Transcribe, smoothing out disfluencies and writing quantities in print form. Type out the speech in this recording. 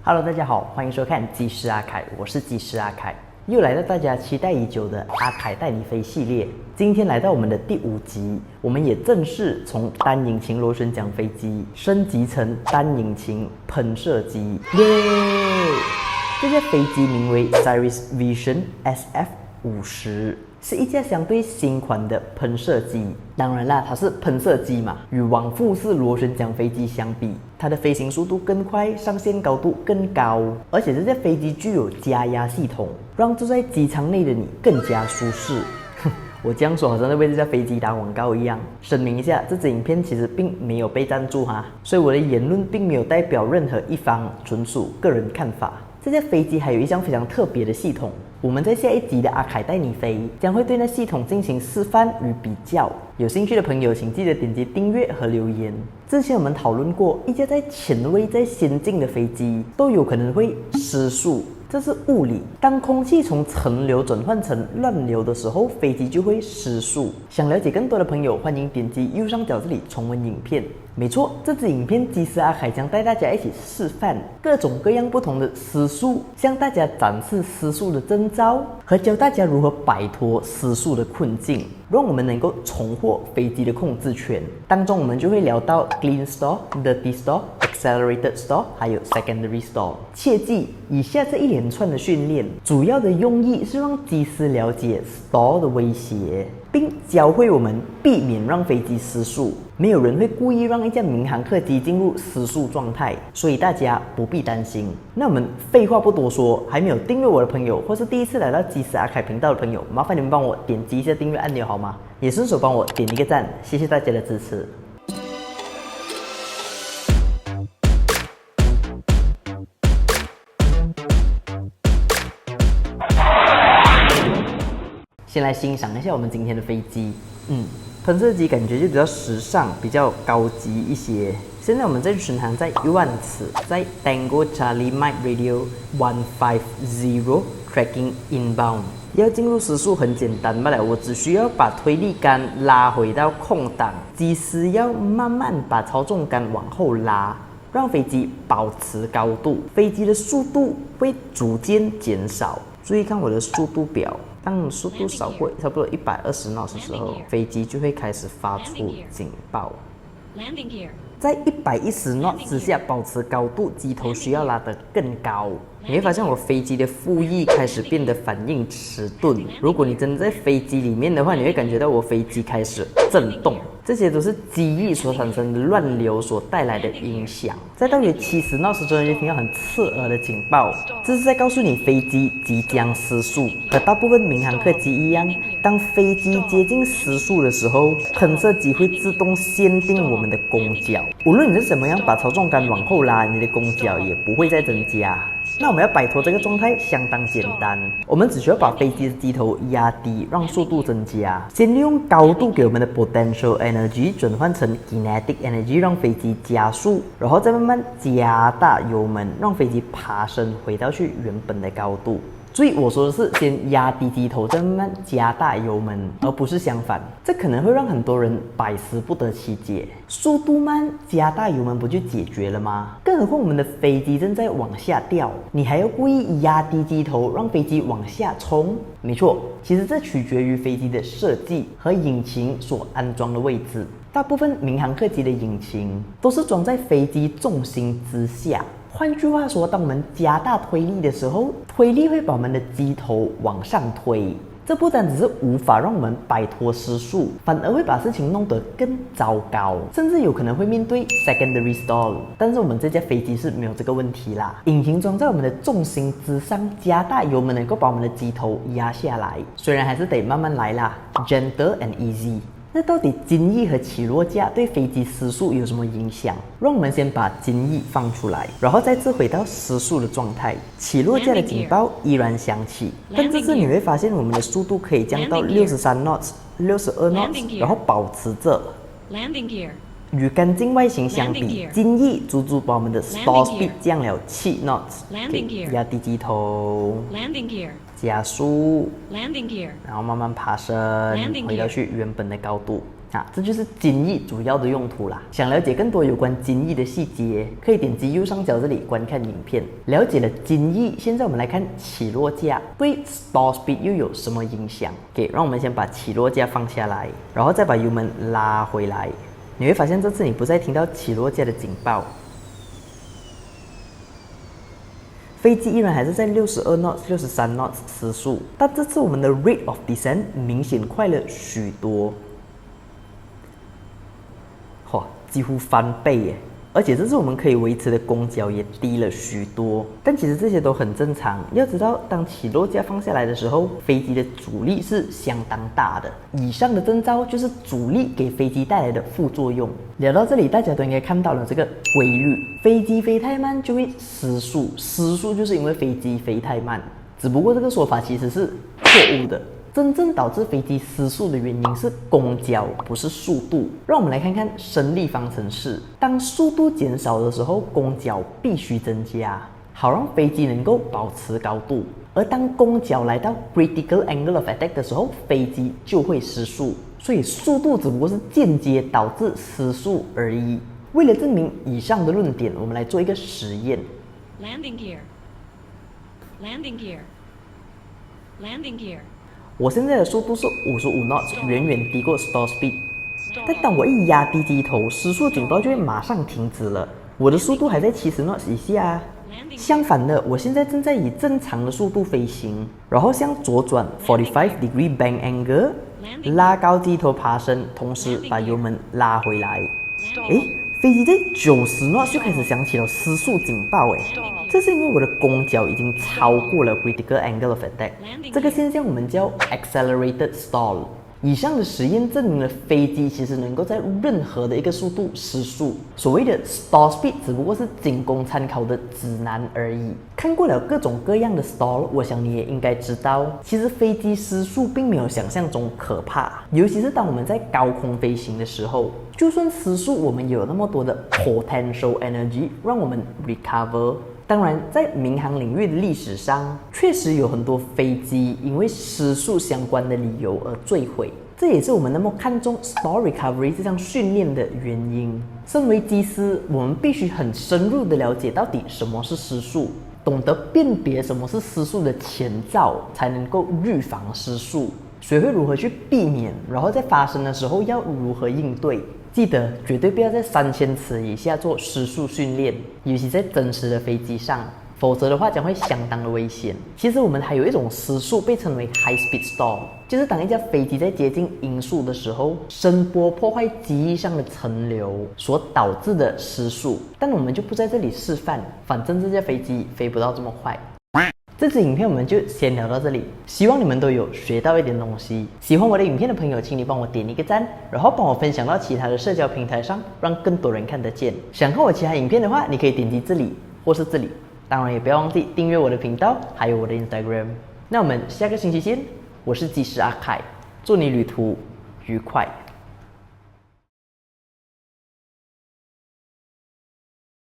Hello， 大家好，欢迎收看技师阿凯，我是技师阿凯，又来到大家期待已久的阿凯带你飞系列。今天来到我们的第5集，我们也正式从单引擎螺旋桨飞机升级成单引擎喷射机，耶！这架飞机名为 Cirrus Vision SF-50。是一架相对新款的喷射机，当然啦，它是喷射机嘛，与往复式螺旋桨飞机相比，它的飞行速度更快，上限高度更高，而且这架飞机具有加压系统，让坐在机舱内的你更加舒适。我这样说好像在为这架飞机打广告一样。声明一下，这支影片其实并没有被赞助哈，所以我的言论并没有代表任何一方，纯属个人看法。这架飞机还有一项非常特别的系统，我们在下一集的阿凯带你飞将会对那系统进行示范与比较。有兴趣的朋友请记得点击订阅和留言。之前我们讨论过，一架再前卫、再先进的飞机都有可能会失速，这是物理。当空气从层流转换成乱流的时候，飞机就会失速。想了解更多的朋友，欢迎点击右上角这里重温影片。没错，这支影片技师阿凯将带大家一起示范各种各样不同的失速，向大家展示失速的征兆，和教大家如何摆脱失速的困境，让我们能够重获飞机的控制权。当中我们就会聊到 clean stall、dirty stall、accelerated stall， 还有 secondary stall。切记，以下这一连串的训练，主要的用意是让机师了解 stall 的威胁，并教会我们避免让飞机失速。没有人会故意让一架民航客机进入失速状态，所以大家不必担心。那我们废话不多说，还没有订阅我的朋友，或是第一次来到技师阿凯频道的朋友，麻烦你们帮我点击一下订阅按钮好吗？也顺手帮我点一个赞，谢谢大家的支持。先来欣赏一下我们今天的飞机，喷射机感觉就比较时尚，比较高级一些。现在我们在巡航在1万尺，在 Tango Charlie Mike Radio 150 tracking inbound。要进入时速很简单罢了，我只需要把推力杆拉回到空档，机师要慢慢把操纵杆往后拉，让飞机保持高度，飞机的速度会逐渐减少。注意看我的速度表。当速度少过差不多120 knots 的时候，飞机就会开始发出警报。在110 knots 之下保持高度，机头需要拉得更高。你会发现我飞机的副翼开始变得反应迟钝。如果你真的在飞机里面的话，你会感觉到我飞机开始震动。这些都是机翼所产生的乱流所带来的影响。在大约70 knots 左右，就听到很刺耳的警报，这是在告诉你飞机即将失速。和大部分民航客机一样，当飞机接近失速的时候，喷射机会自动限定我们的攻角。无论你是怎么样把操纵杆往后拉，你的攻角也不会再增加。那我们要摆脱这个状态相当简单，我们只需要把飞机的机头压低，让速度增加。先利用高度给我们的 potential energy 转换成 kinetic energy， 让飞机加速，然后再慢慢加大油门，让飞机爬升回到去原本的高度。注意我说的是先压低机头，再慢慢加大油门，而不是相反。这可能会让很多人百思不得其解。速度慢，加大油门不就解决了吗？更何况我们的飞机正在往下掉，你还要故意压低机头，让飞机往下冲？没错，其实这取决于飞机的设计和引擎所安装的位置。大部分民航客机的引擎都是装在飞机重心之下。换句话说，当我们加大推力的时候，推力会把我们的机头往上推。这不单只是无法让我们摆脱失速，反而会把事情弄得更糟糕，甚至有可能会面对 secondary stall。但是我们这架飞机是没有这个问题啦，引擎装在我们的重心之上，加大油门能够把我们的机头压下来。虽然还是得慢慢来啦 ，gentle and easy。那到底襟翼和起落架对飞机失速有什么影响？让我们先把襟翼放出来，然后再次回到失速的状态。起落架的警报依然响起，但这次你会发现我们的速度可以降到63 knots、62 knots， 然后保持着。与干净外形相比，襟翼足足把我们的 stall speed 降了7 knots。压低机头，加速，然后慢慢爬升，回到去原本的高度。这就是金翼主要的用途啦。想了解更多有关金翼的细节，可以点击右上角这里观看影片。了解了金翼，现在我们来看起落架对 stall speed 又有什么影响。OK， 让我们先把起落架放下来，然后再把油门拉回来。你会发现这次你不再听到起落架的警报，飞机依然还是在62 knots、63 knots 时速，但这次我们的 rate of descent 明显快了许多。几乎翻倍耶！而且这次我们可以维持的攻角也低了许多。但其实这些都很正常。要知道，当起落架放下来的时候，飞机的阻力是相当大的。以上的征兆就是阻力给飞机带来的副作用。聊到这里，大家都应该看到了这个规律：飞机飞太慢就会失速，失速就是因为飞机飞太慢。只不过这个说法其实是错误的。真正导致飞机失速的原因是攻角，不是速度。让我们来看看升力方程式。当速度减少的时候，攻角必须增加，好让飞机能够保持高度。而当攻角来到 critical angle of attack 的时候，飞机就会失速。所以速度只不过是间接导致失速而已。为了证明以上的论点，我们来做一个实验。Landing gear. Landing gear. Landing gear. 我现在的速度是55 knots， 远远低过 stall speed。但当我一压低机头，失速警报就会马上停止了。我的速度还在70 knots 以下啊。相反的，我现在正在以正常的速度飞行，然后向左转45 degree bank angle， 拉高机头爬升，同时把油门拉回来。飞机在90 knots 就开始响起了失速警报，这是因为我的攻角已经超过了 critical angle of attack， 这个现象我们叫 accelerated stall。以上的实验证明了飞机其实能够在任何的一个速度失速。所谓的 stall speed 只不过是仅供参考的指南而已。看过了各种各样的 stall， 我想你也应该知道，其实飞机失速并没有想象中可怕。尤其是当我们在高空飞行的时候，就算失速，我们有那么多的 potential energy 让我们 recover。当然，在民航领域的历史上，确实有很多飞机因为失速相关的理由而坠毁。这也是我们那么看重 stall recovery 这项训练的原因。身为机师，我们必须很深入的了解到底什么是失速，懂得辨别什么是失速的前兆，才能够预防失速，学会如何去避免，然后在发生的时候要如何应对。记得绝对不要在3000尺以下做失速训练，尤其在真实的飞机上，否则的话将会相当的危险。其实我们还有一种失速被称为 high speed stall， 就是当一架飞机在接近音速的时候，声波破坏机翼上的层流所导致的失速。但我们就不在这里示范，反正这架飞机飞不到这么快。这支影片我们就先聊到这里，希望你们都有学到一点东西。喜欢我的影片的朋友，请你帮我点一个赞，然后帮我分享到其他的社交平台上，让更多人看得见。想看我其他影片的话，你可以点击这里或是这里，当然也不要忘记订阅我的频道，还有我的 Instagram。那我们下个星期见，我是技师阿凯，祝你旅途愉快。